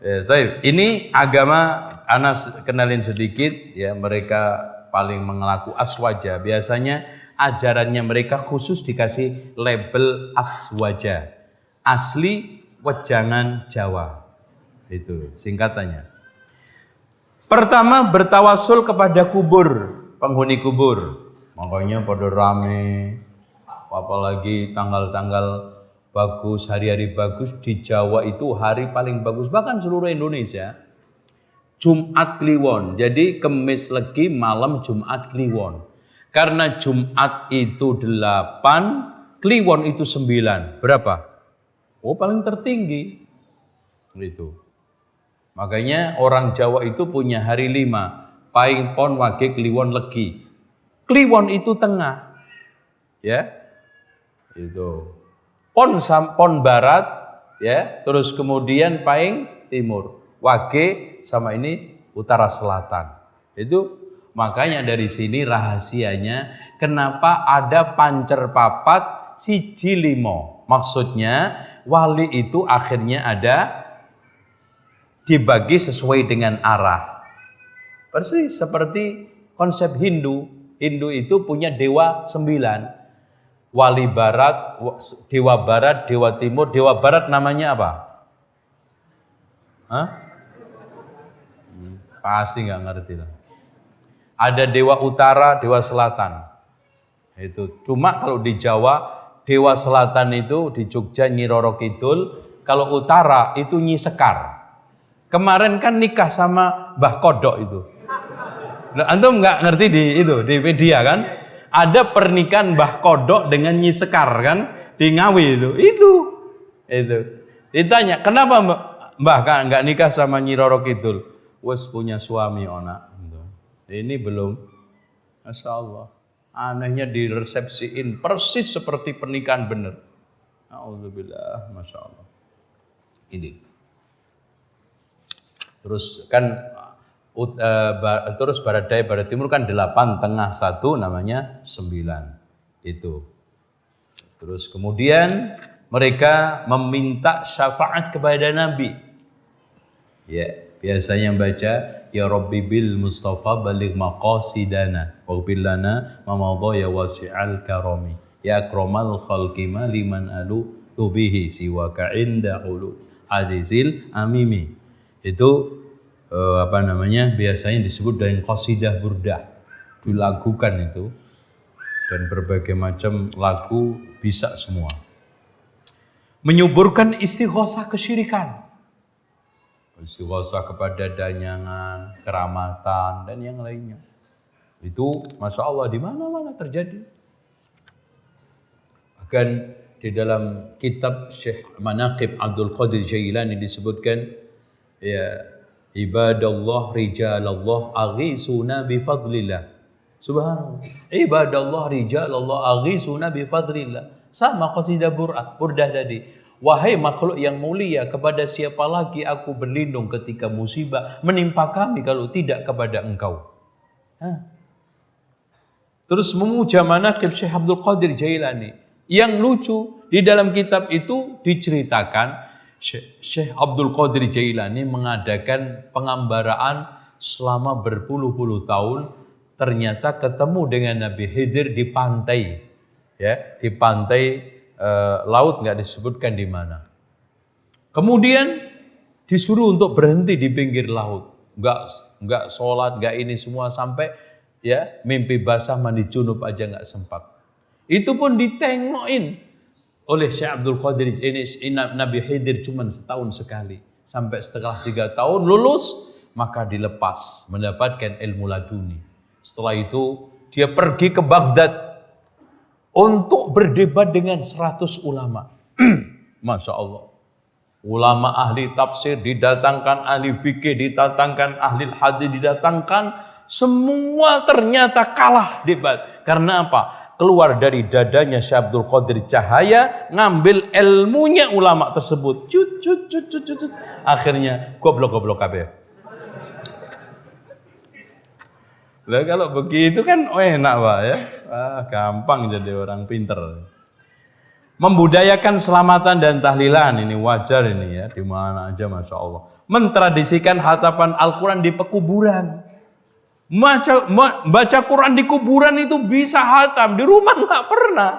Taib. Ini agama Anas kenalin sedikit ya, mereka paling mengelaku aswaja. Biasanya ajarannya mereka khusus dikasih label aswaja. Asli wejangan Jawa. Itu singkatannya. Pertama bertawasul kepada kubur, penghuni kubur. Makanya pada rame, apalagi tanggal-tanggal bagus, hari-hari bagus di Jawa itu hari paling bagus, bahkan seluruh Indonesia. Jumat Kliwon, jadi Kemis Legi malam Jumat Kliwon. Karena Jumat itu 8, Kliwon itu 9. Berapa? Oh paling tertinggi. Itu. Makanya orang Jawa itu punya hari 5. Paing Pon Wage Kliwon Legi. Kliwon itu tengah. Ya. Itu. Pon barat ya, terus kemudian Paing timur. Wage sama ini utara selatan. Itu makanya dari sini rahasianya kenapa ada pancer papat siji limo. Maksudnya wali itu akhirnya ada dibagi sesuai dengan arah. Persis seperti konsep Hindu. Hindu itu punya dewa 9. Wali barat, dewa timur, dewa barat namanya apa? Hah? Pasti nggak ngerti lah. Ada dewa utara, dewa selatan. Itu. Cuma kalau di Jawa, dewa selatan itu di Jogja Nyi Roro Kidul, kalau utara itu Nyi Sekar. Kemarin kan nikah sama Mbah Kodok itu. Nah, antum nggak ngerti di media kan? Ada pernikahan Mbah Kodok dengan Nyi Sekar kan di Ngawi itu. Ditanya kenapa Mbah nggak nikah sama Nyi Roro Kidul? Wes punya suami ona. Ini belum. Masya Allah. Anehnya diresepsiin persis seperti pernikahan bener. Alhamdulillah, masya Allah. Ini. Terus kan terus barat daya barat timur kan 8, tengah 1 namanya 9 itu. Terus kemudian mereka meminta syafaat kepada Nabi. Ya, biasanya baca ya Rabbi bil Mustafa baligh maqasidana waghfir lana ma madha ya wasi'al karami ya akramal khalqi liman alu tubihi siwaka inda ulu hadizil amimi. Itu biasanya disebut dengan qasidah burdah, dilagukan itu, dan berbagai macam lagu bisa semua. Menyuburkan istighosah kesyirikan, istighosah kepada danyangan, keramatan dan yang lainnya. Itu masya Allah di mana-mana terjadi. Bahkan di dalam kitab Syekh Manaqib Abdul Qadir Jailani disebutkan ya ibadallah rijalallah aghisuna bifadlillah. Subhanallah. Ibadallah rijalallah aghisuna bifadlillah. Sama qasidah burdah tadi. Wahai makhluk yang mulia, kepada siapa lagi aku berlindung ketika musibah menimpa kami kalau tidak kepada engkau. Terus memuja manaqib Syekh Abdul Qadir Jailani. Yang lucu di dalam kitab itu diceritakan Syekh Abdul Qadir Jailani mengadakan pengambaraan selama berpuluh-puluh tahun, ternyata ketemu dengan Nabi Khidir di pantai, ya, di pantai laut, nggak disebutkan di mana. Kemudian disuruh untuk berhenti di pinggir laut, nggak sholat, nggak ini semua sampai ya mimpi basah mandi junub aja nggak sempat. Itu pun ditengokin oleh Syekh Abdul Qadir. Ini Nabi Khidir cuma setahun sekali. Sampai setelah 3 tahun lulus, maka dilepas mendapatkan ilmu laduni. Setelah itu dia pergi ke Baghdad untuk berdebat dengan 100 ulama. Masya Allah. Ulama ahli tafsir didatangkan, ahli fikih didatangkan, ahli hadis didatangkan. Semua ternyata kalah debat. Karena apa? Keluar dari dadanya Syekh Abdul Qadir cahaya, ngambil ilmunya ulama tersebut. Akhirnya goblok kabeh. Lah kalau begitu kan enak Pak ya. Gampang jadi orang pinter. Membudayakan selamatan dan tahlilan ini wajar ini ya, di mana aja Masya Allah. Mentradisikan hatapan Al-Quran di pekuburan. Baca Quran di kuburan itu bisa hatam, di rumah nggak pernah.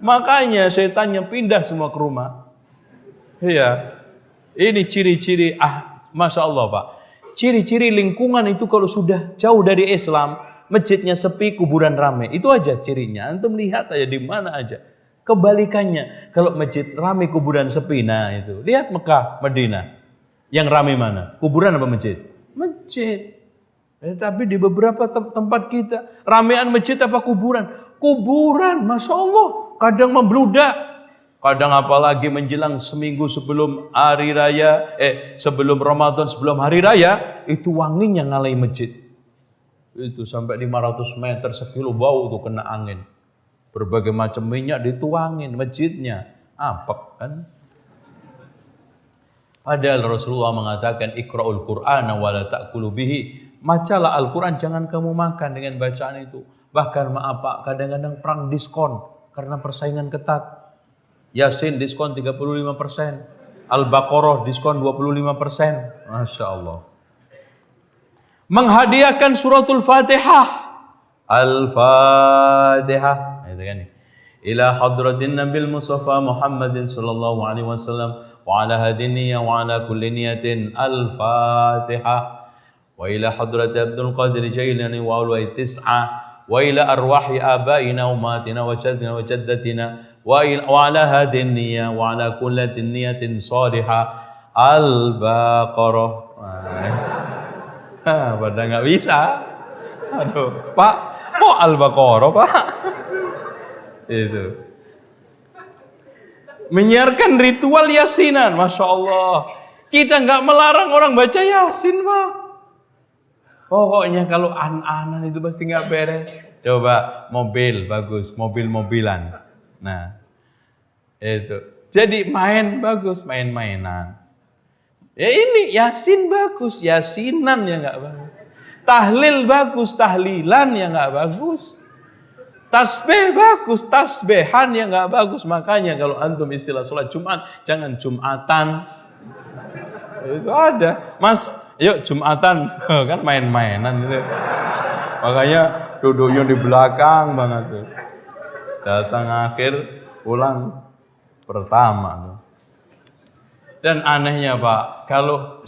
Makanya setannya pindah semua ke rumah. Iya, ini ciri-ciri Masya Allah Pak. Ciri-ciri lingkungan itu kalau sudah jauh dari Islam, masjidnya sepi, kuburan ramai. Itu aja cirinya. Antum lihat aja di mana aja. Kebalikannya, kalau masjid ramai, kuburan sepi, nah itu. Lihat Mekah, Madinah. Yang ramai mana? Kuburan apa masjid? Masjid. Tapi di beberapa tempat kita, ramean masjid apa kuburan? Kuburan, Masya Allah. Kadang membludak. Kadang apalagi menjelang seminggu sebelum hari raya, sebelum Ramadan, sebelum hari raya, itu wanginya ngalahin masjid. Itu sampai 500 meter, sekilo bau tuh kena angin. Berbagai macam minyak dituangin masjidnya. Apek kan? Padahal Rasulullah mengatakan Iqra'ul Qur'ana wa la ta'kulu bihi. Bacalah Al-Quran, jangan kamu makan dengan bacaan itu. Bahkan maaf Pak, kadang-kadang perang diskon karena persaingan ketat. Yasin diskon 35%, Al-Baqarah diskon 25%. Masya Allah. Menghadiahkan suratul Fatihah. Al-Fatihah. Itu kan. Ila hadratin Nabil Mustafa Muhammadin sallallahu alaihi wasallam wa ala hadiniya wa ala kulli niyatin. Al-Fatihah. Wa ila hadrati Abdul Qadir Jailani wa ulwai tis'ah wa ila arwahi abaina wa umatina wa jaddina wa jaddatina wa ala hadin niyya wa ala kullatin niyatin salihah. Al-Baqarah. Pada nggak bisa. Aduh, Pak, mau Al-Baqarah Pak? Itu. Menyiarkan ritual yasinan, Masya Allah. Kita nggak melarang orang baca yasin Pak. Pokoknya kalau an-anan itu pasti nggak beres. Coba mobil bagus, mobil-mobilan. Nah, itu. Jadi main bagus, main-mainan. Ya ini yasin bagus, yasinan ya nggak bagus. Tahlil bagus, tahlilan ya nggak bagus. Tasbih bagus, tasbihan ya nggak bagus. Makanya kalau antum istilah sholat Jumat, jangan Jumatan. Itu ada, Mas. Yuk Jumatan, kan main-mainan gitu. Makanya duduknya di belakang banget tuh. Datang akhir, pulang pertama tuh. Dan anehnya Pak, kalau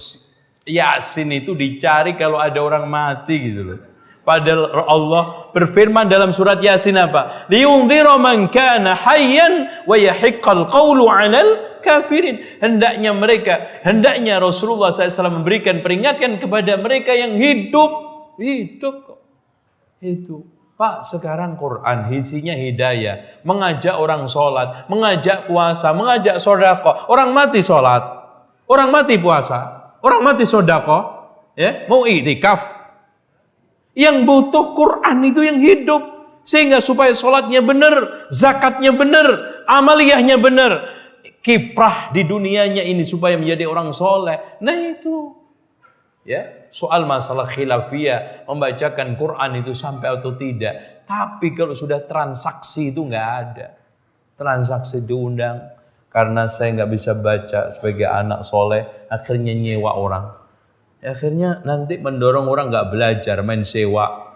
yasin itu dicari kalau ada orang mati gitu loh. Padahal Allah berfirman dalam surat Yasin apa? Liyundhira man kana hayyan wa yahiqqal qawlu 'alal kafirin. Hendaknya Rasulullah SAW memberikan peringatan kepada mereka yang hidup kok. Itu. Pak, sekarang Quran isinya hidayah, mengajak orang sholat, mengajak puasa, mengajak sedekah. Orang mati sholat, orang mati puasa, orang mati sedekah, ya, mau iktikaf. Yang butuh Quran itu yang hidup, sehingga supaya sholatnya benar, zakatnya benar, amaliyahnya benar, kiprah di dunianya ini supaya menjadi orang soleh. Nah itu, ya, soal masalah khilafiyah, membacakan Quran itu sampai atau tidak. Tapi kalau sudah transaksi itu nggak ada. Transaksi diundang karena saya nggak bisa baca sebagai anak soleh, akhirnya nyewa orang. Akhirnya nanti mendorong orang nggak belajar, main sewa,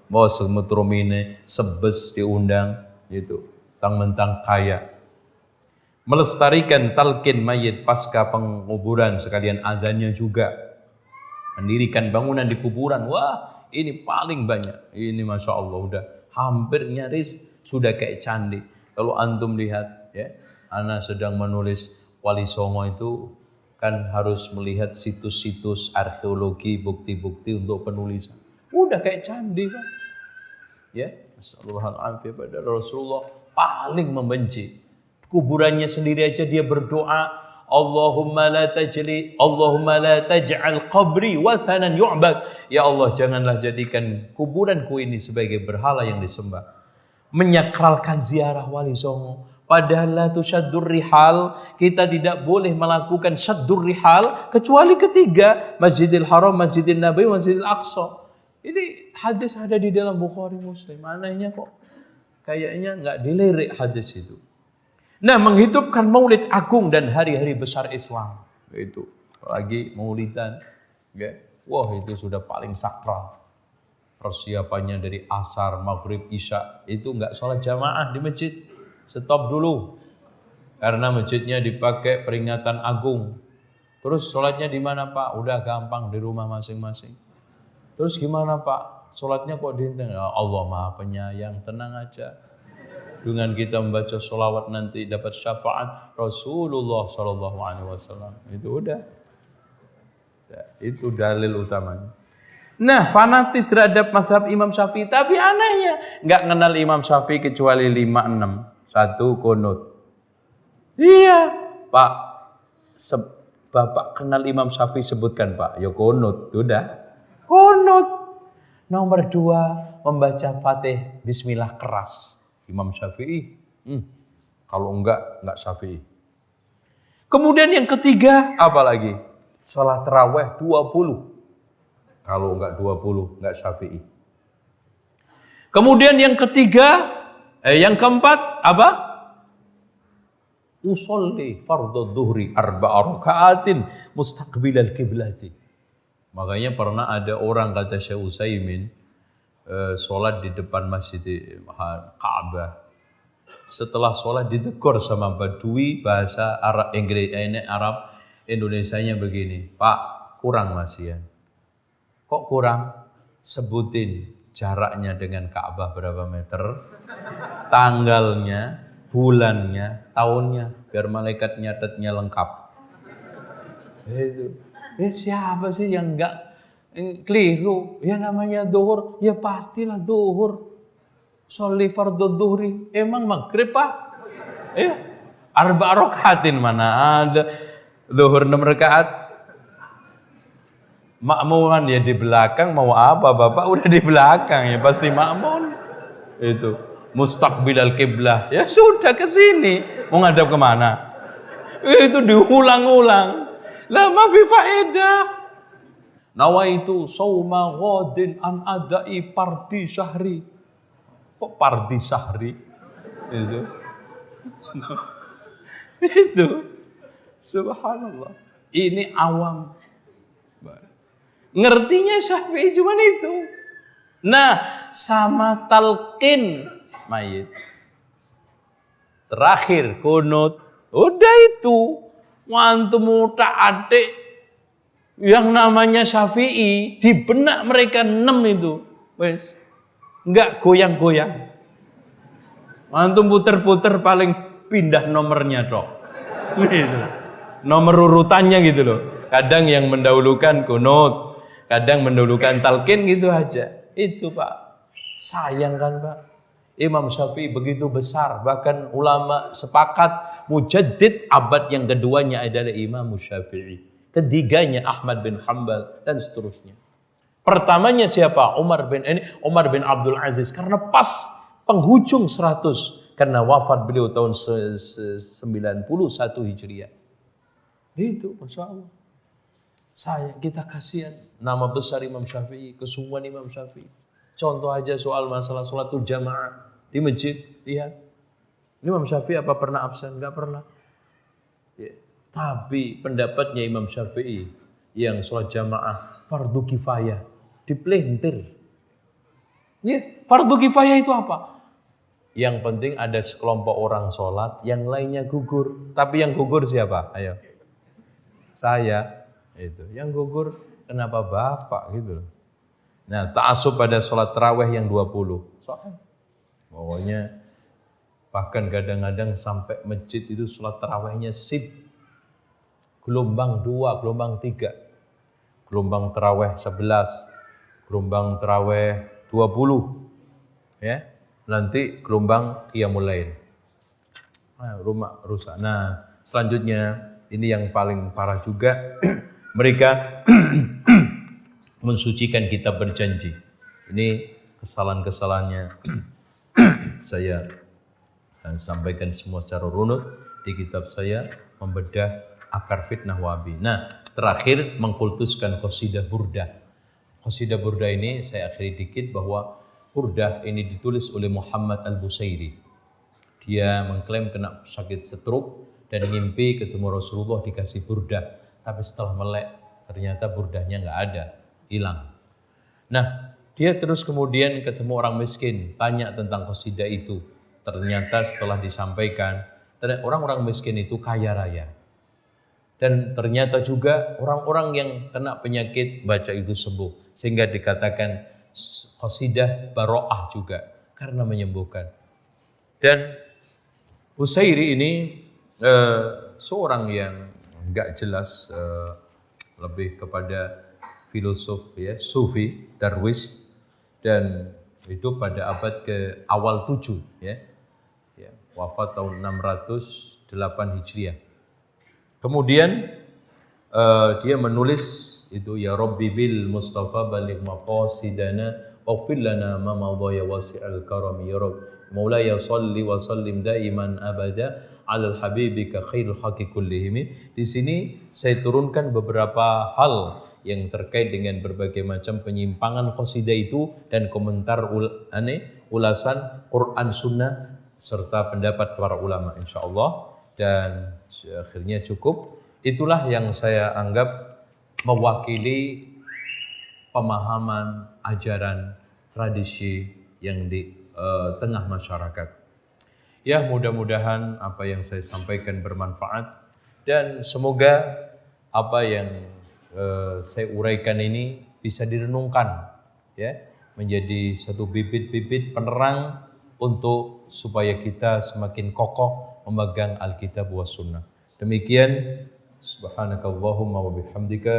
bawa semetromine, sebes diundang, gitu, mentang-mentang kaya. Melestarikan talqin mayit pasca penguburan sekalian adanya juga. Mendirikan bangunan di kuburan, wah ini paling banyak. Ini Masya Allah udah hampir nyaris sudah kayak candi. Kalau antum lihat, ya, ana sedang menulis Wali Songo itu kan harus melihat situs-situs arkeologi, bukti-bukti untuk penulisan. Udah kayak candi kan. Ya, Assalamualaikum pada Rasulullah paling membenci. Kuburannya sendiri aja dia berdoa, Allahumma la taj'al qabri wathanan yu'bad. Ya Allah, janganlah jadikan kuburanku ini sebagai berhala yang disembah. Menyakralkan ziarah Wali Songo. Padahal la tusyaddur rihal, kita tidak boleh melakukan syaddur rihal kecuali ketiga, Masjidil Haram, Masjidil Nabawi, Masjidil Aqsa. Ini hadis ada di dalam Bukhari Muslim. Anehnya kok kayaknya nggak dilirik hadis itu. Nah, menghidupkan maulid agung dan hari-hari besar Islam. Itu lagi maulidan. Ya. Wah, itu sudah paling sakral. Persiapannya dari asar, maghrib, isya. Itu enggak sholat jamaah di masjid. Stop dulu. Karena masjidnya dipakai peringatan agung. Terus sholatnya di mana Pak? Udah gampang di rumah masing-masing. Terus gimana Pak? Sholatnya kok di ya Allah Maha Penyayang, tenang aja. Dengan kita membaca sholawat nanti dapat syafaat Rasulullah SAW. Itu udah. Ya, itu dalil utamanya. Nah, fanatis terhadap mazhab Imam Syafi'i. Tapi anehnya, nggak kenal Imam Syafi'i kecuali 5-6. 1 kunut. Iya, Pak. Bapak kenal Imam Syafi'i sebutkan Pak. Ya kunut, udah. Kunut. Nomor 2, membaca Fatih Bismillah keras. Imam Syafi'i. Kalau enggak Syafi'i. Kemudian yang ketiga, apa lagi? Sholat tarawih 20. Kalau enggak 20, enggak Syafi'i. Kemudian yang ketiga, yang keempat, apa? Usolli fardhu dhuhri 4 raka'atin mustaqbilal qiblati. Makanya pernah ada orang kata Syekh Utsaimin sholat di depan masjid Ka'bah. Setelah sholat ditegur sama Badui bahasa Arab Arab Indonesianya begini, Pak kurang masih ya. Kok kurang? Sebutin jaraknya dengan Ka'bah berapa meter, tanggalnya, bulannya, tahunnya, biar malaikat nyatetnya lengkap. Itu. Siapa sih yang enggak keliru? Ya namanya duhur, ya pastilah duhur. Sholli fardhu dhuhri, emang maghrib Pak? 4 rakaatin mana ada duhur 6 rakaat. Makmuman ya di belakang, mau apa Bapak udah di belakang ya pasti makmum. Itu mustaqbilal qiblah, ya sudah ke sini, mau ngadap kemana? Itu diulang-ulang. Lah ma fi faedah. Nawaitu shauma ghadin an adai pardi syahri. Kok pardi syahri? Itu. Itu. Subhanallah. Ini awam. Ngertinya Syafi'i cuma itu. Nah, sama talqin mayit. Terakhir kunut. Udah itu. Wantum muta adik yang namanya Syafi'i di benak mereka 6 itu. Wes. Enggak goyang-goyang. Antum puter-puter paling pindah nomornya toh. Gitu. Nomor urutannya gitu loh. Kadang yang mendahulukan kunut, kadang mendahulukan talqin gitu aja. Itu Pak. Sayang kan Pak. Imam Syafi'i begitu besar, bahkan ulama sepakat mujaddid abad yang keduanya adalah Imam Syafi'i. Ketiganya Ahmad bin Hanbal dan seterusnya. Pertamanya siapa? Umar bin Abdul Aziz karena pas penghujung 100 karena wafat beliau tahun 91 Hijriah. Itu Masya Allah. Kita kasihan nama besar Imam Syafi'i, kesungguhan Imam Syafi'i. Contoh aja soal masalah sholatul jamaah di masjid, lihat. Imam Syafi'i apa pernah absen? Enggak pernah. Ya. Tapi pendapatnya Imam Syafi'i yang sholat jamaah fardu kifayah dipelintir. Ya, fardu kifayah itu apa? Yang penting ada sekelompok orang sholat, yang lainnya gugur. Tapi yang gugur siapa? Ayo. Saya. Itu. Yang gugur kenapa Bapak gitu. Nah, ta'assub pada sholat tarawih yang 20. Soalnya pokoknya bahkan kadang-kadang sampai masjid itu sholat tarawihnya sip. Gelombang 2, gelombang 3. Gelombang tarawih 11, gelombang tarawih 20. Ya. Nanti gelombang qiyamul lail. Rumah rusak. Nah, selanjutnya ini yang paling parah juga. Mereka mensucikan kitab berjanji. Ini kesalahan-kesalahannya saya sampaikan semua secara runut di kitab saya membedah akar fitnah Wahabi. Nah, terakhir mengkultuskan qasidah Burdah. Qasidah Burdah ini saya akhiri dikit bahwa Burdah ini ditulis oleh Muhammad Al-Busairi. Dia mengklaim kena sakit stroke dan mimpi ketemu Rasulullah dikasih burdah. Tapi setelah melek ternyata burdahnya nggak ada, hilang. Nah, dia terus kemudian ketemu orang miskin, tanya tentang qasidah itu. Ternyata setelah disampaikan, orang-orang miskin itu kaya raya. Dan ternyata juga orang-orang yang kena penyakit baca itu sembuh. Sehingga dikatakan qasidah baro'ah juga, karena menyembuhkan. Dan Busairi ini seorang yang enggak jelas, lebih kepada filosof ya, sufi, darwis, dan hidup pada abad ke awal 7 ya. Wafat tahun 608 Hijriah. Kemudian dia menulis itu, ya Rabbi bil Mustafa baligh maqasidana waghfir lana ma madha ya wasi'al karam ya Rabb Maulaya shalli wa sallim daiman abada alal habibika khairul haqqi kullihim. Di sini saya turunkan beberapa hal yang terkait dengan berbagai macam penyimpangan qasidah itu dan komentar ulasan Quran Sunnah serta pendapat para ulama insyaallah. Dan akhirnya cukup. Itulah yang saya anggap mewakili pemahaman, ajaran, tradisi yang di tengah masyarakat. Ya, mudah-mudahan apa yang saya sampaikan bermanfaat dan semoga apa yang saya uraikan ini bisa direnungkan ya, menjadi satu bibit-bibit penerang untuk supaya kita semakin kokoh memegang Alkitab wa Sunnah. Demikian, subhanakallahumma wa bihamdika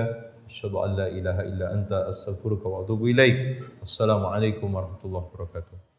asyhadu an la ilaha illa anta astaghfiruka wa atubu ilaik. Wassalamualaikum warahmatullahi wabarakatuh.